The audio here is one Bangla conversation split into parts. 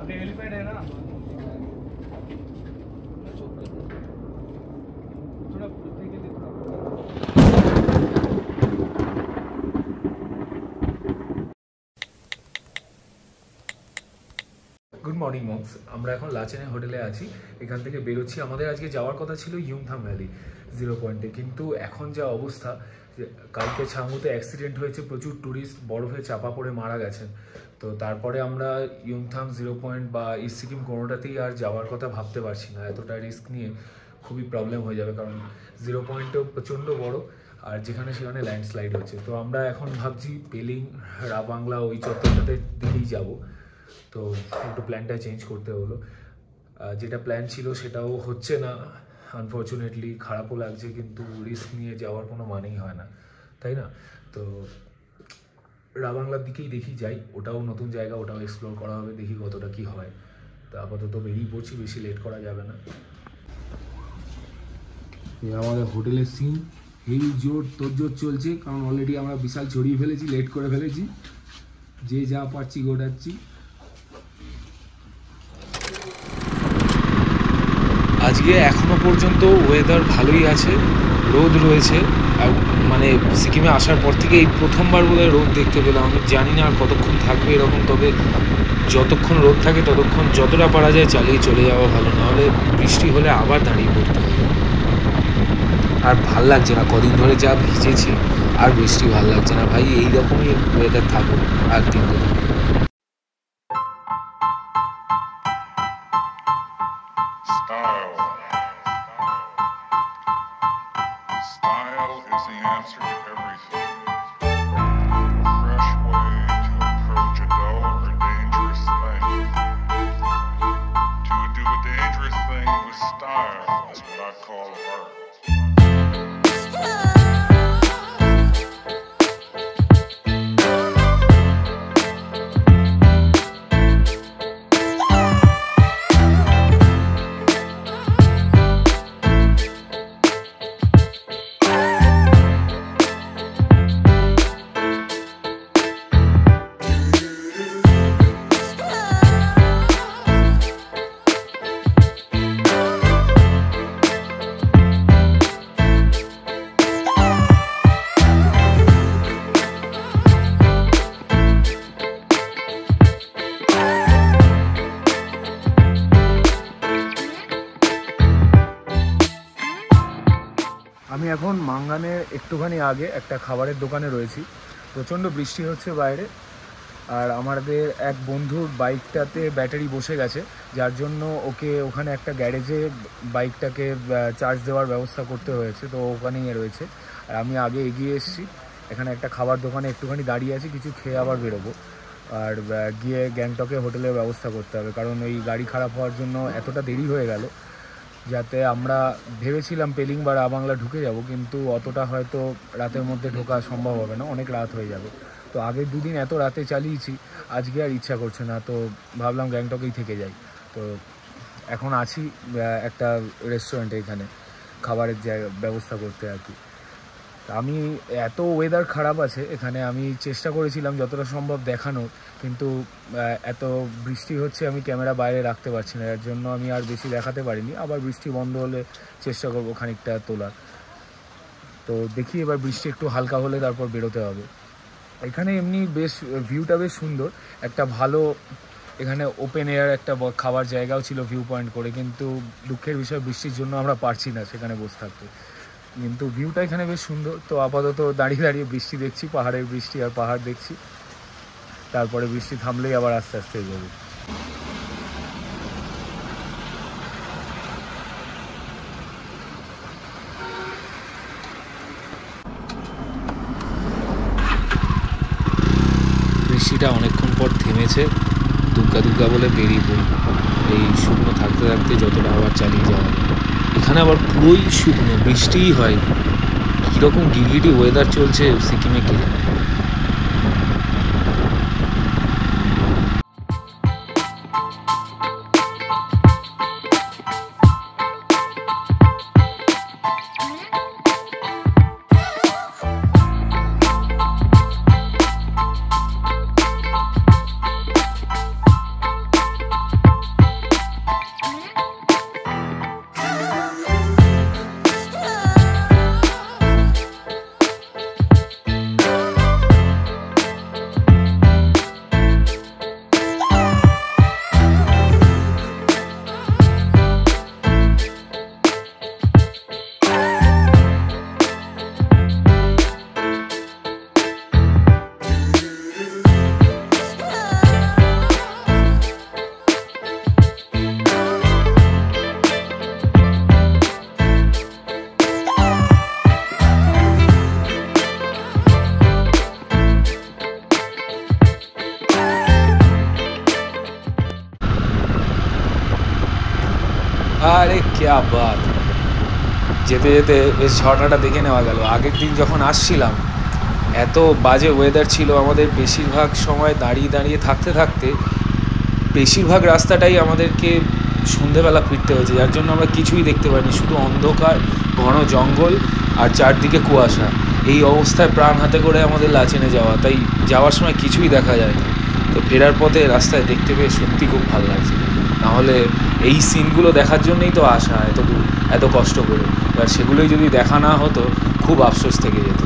हेलीपैड है ना, थोड़ा গুড মর্নিং মংস। আমরা এখন লাচেনে হোটেলে আছি, এখান থেকে বেরোচ্ছি। আমাদের আজকে যাওয়ার কথা ছিল ইয়ুমথাং ভ্যালি 0 পয়েন্টে, কিন্তু এখন যা অবস্থা, কালকে ছাঙ্গুতে অ্যাক্সিডেন্ট হয়েছে, প্রচুর ট্যুরিস্ট বরফে চাপা পড়ে মারা গেছেন। তো তারপরে আমরা ইয়ুমথাং 0 পয়েন্ট বা ইস্ট সিকিম কোনোটাতেই আর যাওয়ার কথা ভাবতে পারছি না। এতটা রিস্ক নিয়ে খুবই প্রবলেম হয়ে যাবে, কারণ 0 পয়েন্টও প্রচণ্ড বড়, আর যেখানে সেখানে ল্যান্ডস্লাইড হচ্ছে। তো আমরা এখন ভাবছি পেলিং, রাবাংলা ওই চত্বরটাতে দিকেই যাব। তো একটু প্ল্যানটা চেঞ্জ করতে হলো। যেটা প্ল্যান ছিল সেটাও হচ্ছে না, আনফর্চুনেটলি। খারাপও লাগছে, কিন্তু রিস্ক নিয়ে যাওয়ার কোনো মানেই হয় না, তাই না? তো রাবাংলার দিকেই দেখি যাই, ওটাও নতুন জায়গা, ওটাও এক্সপ্লোর করা হবে, দেখি কতটা কি হয়। তো আপাতত বেরিয়ে পড়ছি, বেশি লেট করা যাবে না। আমাদের হোটেলের সিন হেভি জোর তোড়জোড় চলছে, কারণ অলরেডি আমরা বিশাল ছড়িয়ে ফেলেছি, লেট করে ফেলেছি, যে যা পারছি গোটাচ্ছি। আজকে এখনো পর্যন্ত ওয়েদার ভালোই আছে, রোদ রয়েছে। আর মানে সিকিমে আসার পর থেকে এই প্রথমবার বোধহয় রোদ দেখতে পেলাম। আমি জানি না আর কতক্ষণ থাকবে এরকম, তবে যতক্ষণ রোদ থাকে ততক্ষণ যতটা পারা যায় চালিয়ে চলে যাওয়া ভালো, নাহলে বৃষ্টি হলে আবার দাঁড়িয়ে পড়তে হবে। আর ভাল লাগছে না, কদিন ধরে যা ভিজেছি, আর বৃষ্টি ভাল লাগছে না ভাই। এইরকমই ওয়েদার থাকুক আর 3 দিন। আমি এখন মাঙ্গানের একটুখানি আগে একটা খাবারের দোকানে রয়েছি। প্রচণ্ড বৃষ্টি হচ্ছে বাইরে, আর আমাদের এক বন্ধুর বাইকটাতে ব্যাটারি বসে গেছে, যার জন্য ওকে ওখানে একটা গ্যারেজে বাইকটাকে চার্জ দেওয়ার ব্যবস্থা করতে হয়েছে। তো ওখানেই রয়েছে, আর আমি আগে এগিয়ে এসেছি। এখানে একটা খাবার দোকানে একটুখানি দাঁড়িয়ে আছি, কিছু খেয়ে আবার বেরোবো। আর গিয়ে গ্যাংটকে হোটেলের ব্যবস্থা করতে হবে, কারণ ওই গাড়ি খারাপ হওয়ার জন্য এতটা দেরি হয়ে গেল। যাতে আমরা ভেবেছিলাম পেলিং বা রাবাংলা ঢুকে যাব, কিন্তু অতটা হয়তো রাতের মধ্যে ঢোকা সম্ভব হবে না, অনেক রাত হয়ে যাবে। তো আগের দুদিন এত রাতে চালিয়েছি, আজকে আর ইচ্ছা করছে না, তো ভাবলাম গ্যাংটকেই থেকে যাই। তো এখন আছি একটা রেস্টুরেন্টে, এখানে খাবারের ব্যবস্থা করতে আর কি। আমি এত ওয়েদার খারাপ আছে এখানে, আমি চেষ্টা করেছিলাম যতটা সম্ভব দেখানোর, কিন্তু এত বৃষ্টি হচ্ছে, আমি ক্যামেরা বাইরে রাখতে পারছি না, এর জন্য আমি আর বেশি দেখাতে পারিনি। আবার বৃষ্টি বন্ধ হলে চেষ্টা করবো খানিকটা তোলার। তো দেখি এবার বৃষ্টি একটু হালকা হলে তারপর বেরোতে হবে। এখানে এমনি বেশ ভিউটা বেশ সুন্দর, একটা ভালো এখানে ওপেন এয়ার একটা খাবার জায়গাও ছিল ভিউ পয়েন্ট করে, কিন্তু দুঃখের বিষয় বৃষ্টির জন্য আমরা পারছি না সেখানে বসে থাকতে। কিন্তু ভিউটা এখানে বেশ সুন্দর। তো আপাতত দাঁড়িয়ে দাঁড়িয়ে বৃষ্টি দেখছি, পাহাড়ের বৃষ্টি আর পাহাড় দেখছি। তারপরে বৃষ্টি থামলেই আবার আস্তে আস্তে এগোবো। বৃষ্টিটা অনেকক্ষণ পর থেমেছে, দুগ্গা দুগ্গা বলে বেরিয়ে পড়ি। এই শুকনো থাকতে থাকতে যতটা আবার চালিয়ে যাওয়া। এখানে আবার পুরোই শুকনো, বৃষ্টিই হয়। কীরকম গিরগিটি ওয়েদার চলছে সিকিমে কে জানে। আরে ক্যা বাত! যেতে যেতে বেশ ঝর্ণাটা দেখে নেওয়া গেল। আগের দিন যখন আসছিলাম এত বাজে ওয়েদার ছিল, আমাদের বেশিরভাগ সময় দাঁড়িয়ে দাঁড়িয়ে থাকতে থাকতে বেশিরভাগ রাস্তাটাই আমাদেরকে সন্ধেবেলা ফিরতে হয়েছে, যার জন্য আমরা কিছুই দেখতে পাইনি, শুধু অন্ধকার, ঘন জঙ্গল আর চারদিকে কুয়াশা। এই অবস্থায় প্রাণ হাতে করে আমাদের লাচেনে যাওয়া, তাই যাওয়ার সময় কিছুই দেখা যায় না। তো ফেরার পথে রাস্তায় দেখতে পেয়ে সত্যি খুব ভালো লাগছে। নাহলে এই সিনগুলো দেখার জন্যই তো আসা এত দূর, এত কষ্ট করে। এবার সেগুলোই যদি দেখা না হতো খুব আফসোস থেকে যেত।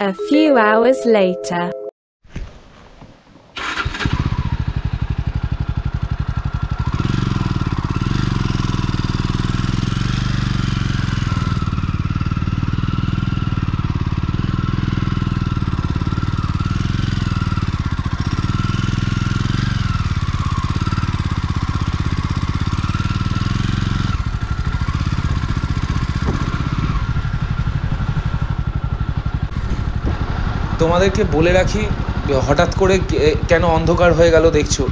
A few hours later. তোমাদেরকে বলে রাখি, হঠাৎ করে কেন অন্ধকার হয়ে গেল দেখছো।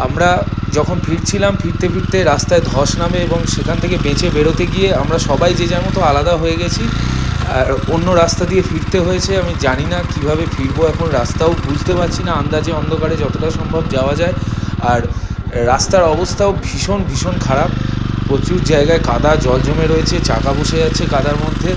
আমরা যখন ফিরছিলাম, ফিরতে ফিরতে রাস্তায় ধস নামে এবং সেখান থেকে বেঁচে বেরোতে গিয়ে আমরা সবাই যে যার মতো আলাদা হয়ে গেছি আর অন্য রাস্তা দিয়ে ফিরতে হয়েছে। আমি জানি না কিভাবে ফিরবো, এখন রাস্তাও বুঝতে পারছি না, আন্দাজে অন্ধকারে যতটা সম্ভব যাওয়া যায়। আর রাস্তার অবস্থাও ভীষণ ভীষণ খারাপ, প্রচুর জায়গায় কাদা জল জমে রয়েছে, চাকা বসে যাচ্ছে কাদার মধ্যে।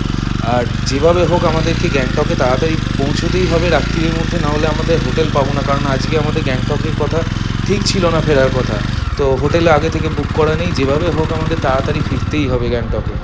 আর যেভাবে হোক আমাদেরকে গ্যাংটকে তাড়াতাড়ি পৌঁছতেই হবে রাত্রির মধ্যে, নাহলে আমাদের হোটেল পাবো না। কারণ আজকে আমাদের গ্যাংটকের কথা ঠিক ছিল না ফেরার কথা। তো হোটেলে আগে থেকে বুক করা নেই, যেভাবে হোক আমাদের তাড়াতাড়ি ফিরতেই হবে গ্যাংটকে।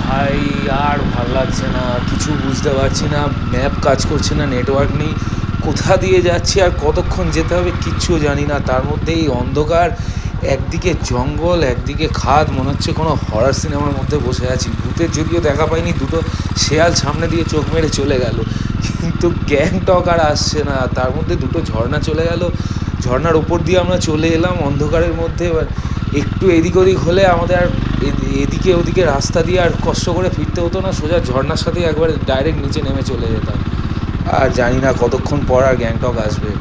ভাই আর ভাল লাগছে না, কিছু বুঝতে পারছি না, ম্যাপ কাজ করছে না, নেটওয়ার্ক নেই, কোথা দিয়ে যাচ্ছি আর কতক্ষণ যেতে হবে কিচ্ছু জানি না। তার মধ্যে এই অন্ধকার, একদিকে জঙ্গল একদিকে খাদ, মনে হচ্ছে কোনো হরর সিনেমার মধ্যে বসে আছি। ভূতের যদিও দেখা পাইনি, দুটো শেয়াল সামনে দিয়ে চোখ মেরে চলে গেল, কিন্তু গ্যাংটক আর আসছে না। তার মধ্যে দুটো ঝর্ণা চলে গেল, ঝর্ণার ওপর দিয়ে আমরা চলে এলাম অন্ধকারের মধ্যে। এবার একটু এদিক ওদিক হলে আমাদের আর এদিকে ওদিকে রাস্তা দিয়ে আর কষ্ট করে ফিরতে হতো না, সোজা ঝর্ণার সাথে একবার ডাইরেক্ট নিচে নেমে চলে যেতাম। আর জানি না কতক্ষণ পর আর গ্যাংটক আসবে।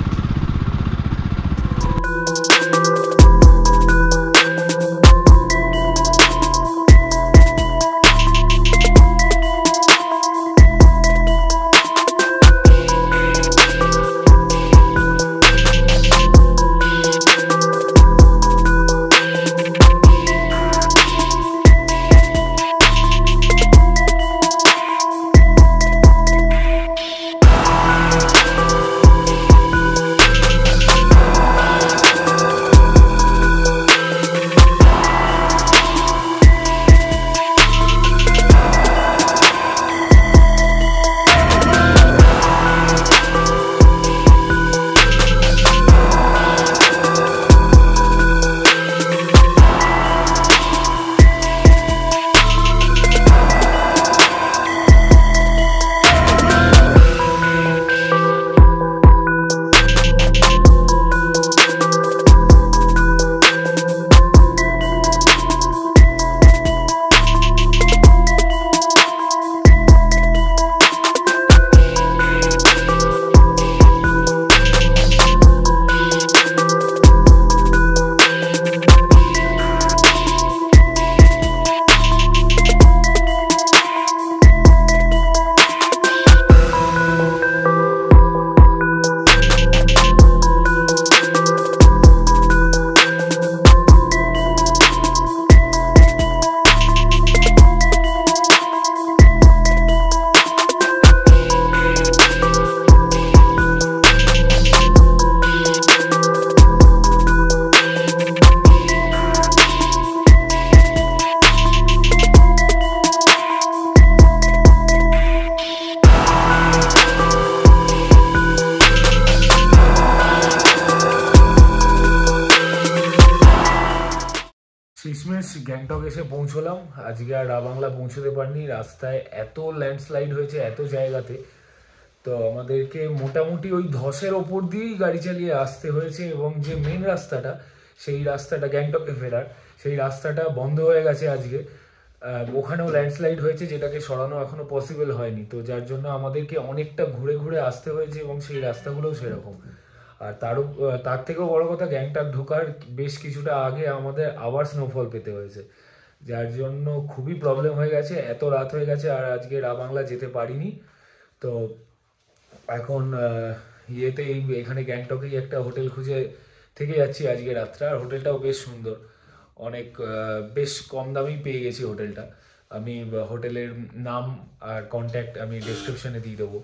শেষমেশ গ্যাংটক এসে পৌঁছলাম। আজকে আর রাবাংলা পৌঁছতে পারিনি, রাস্তায় এত ল্যান্ডস্লাইড হয়েছে এত জায়গাতে, তো আমাদেরকে মোটামুটি ওই ধসের ওপর দিয়েই গাড়ি চালিয়ে আসতে হয়েছে। এবং যে মেন রাস্তাটা, সেই রাস্তাটা গ্যাংটকে ফেরার, সেই রাস্তাটা বন্ধ হয়ে গেছে আজকে। ওখানেও ল্যান্ডস্লাইড হয়েছে, যেটাকে সরানো এখনো পসিবল হয়নি, তো যার জন্য আমাদেরকে অনেকটা ঘুরে ঘুরে আসতে হয়েছে এবং সেই রাস্তাগুলোও সেরকম। আর তার থেকেও বড় কথা, গ্যাংটক ঢোকার বেশ কিছুটা আগে আমাদের আবার স্নোফল পেতে হয়েছে, যার জন্য খুবই প্রবলেম হয়ে গেছে। এত রাত হয়ে গেছে আর আজকে রাবাংলা যেতে পারিনি। তো এখন এখানে গ্যাংটকেই একটা হোটেল খুঁজে থেকে যাচ্ছি আজকে রাতটা। আর হোটেলটাও বেশ সুন্দর, অনেক বেশ কম দামেই পেয়ে গেছি হোটেলটা। আমি হোটেলের নাম আর কন্ট্যাক্ট আমি ডেসক্রিপশনে দিয়ে দেবো।